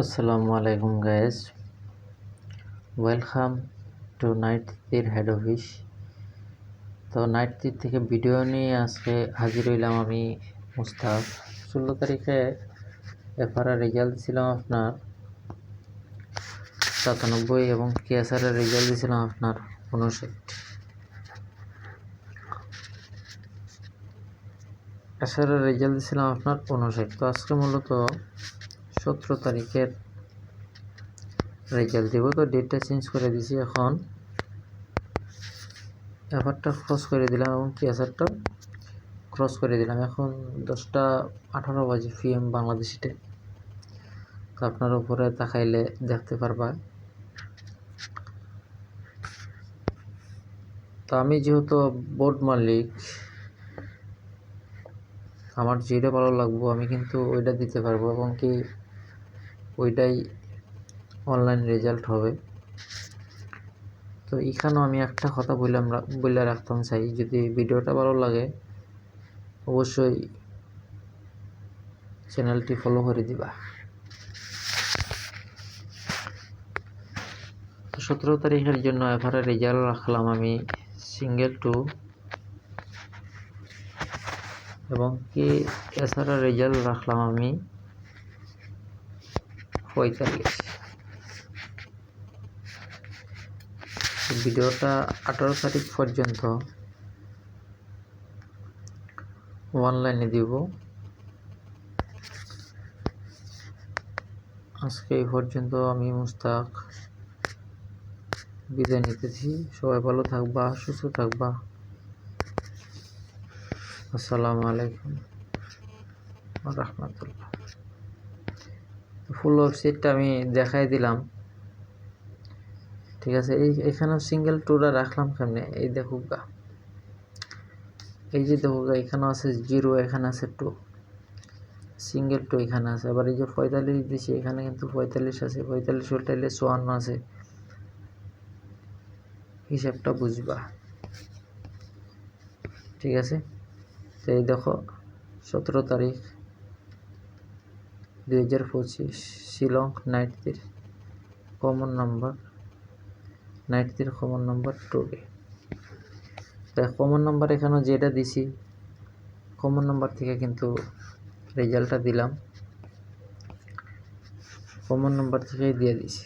আসসালামু আলাইকুম guys, welcome to night থ্রির হেড অফিস। তো নাইট থ্রি থেকে ভিডিও নিয়ে আজকে হাজির হইলাম আমি মুস্তাফ। 16 তারিখে এফআরআর রেজাল্ট দিয়েছিলাম আপনার 97 এবং কেএসআরের রেজাল্ট দিয়েছিলাম আপনার 59। এসআরের রেজাল্ট দিয়েছিলাম আপনার 59। তো আজকে মূলত 17 তারিখের রেজাল্ট দেব। তো ডেটটা চেঞ্জ করে দিয়েছি, এখন এফআরটা ক্রস করে দিলাম এবং কেএসআরটা ক্রস করে দিলাম। এখন 10:18 বাজে PM বাংলাদেশি টাইম। তো আপনার উপরে তাকাইলে দেখতে পারবা। তো আমি যেহেতু বোর্ড মালিক, আমার যেটা ভালো লাগবো আমি কিন্তু ওইটা দিতে পারবো এবং কি ওইটাই অনলাইন রেজাল্ট হবে। তো এখানেও আমি একটা কথা বলে রাখতাম চাই, যদি ভিডিওটা ভালো লাগে অবশ্যই চ্যানেলটি ফলো করে দিবা। 17 তারিখের জন্য এফআরআর রেজাল্ট রাখলাম আমি সিঙ্গেল 2 এবং কি এসআরআর রেজাল্ট রাখলাম আমি 45। ভিডিওটা 18 তারিখ পর্যন্ত অনলাইনে দিব। আজকে এই পর্যন্ত আমি মুস্তাক বিদায় নিতেছি। সবাই ভালো থাকবা, সুস্থ থাকবা। আসসালামু আলাইকুম ওয়া রাহমাতুল্লাহ। ফুল ওয়েবসাইটটা আমি দেখাই দিলাম, ঠিক আছে। এখানে সিঙ্গেল 2টা রাখলাম কেমনে, এই দেখো গা, এই যে দেখো গা, এখানে আছে 0, এখানে আছে 2, সিঙ্গেল 2 এখানে আছে। আবার এই যে 45 দিছি, এখানে কিন্তু 45 আছে, 45 উল্টাইলে 54 আছে। হিসাবটা বুঝবা, ঠিক আছে। তো এই দেখো 17 তারিখ 2025 শিলং নাইট থ্রির কমন নাম্বার, নাইট থ্রির কমন নাম্বার 2 তাই কমন নাম্বার এখানে যেটা দিছি কমন নাম্বার থেকে কিন্তু রেজাল্টটা দিলাম, কমন নাম্বার থেকেই দিয়ে দিছি।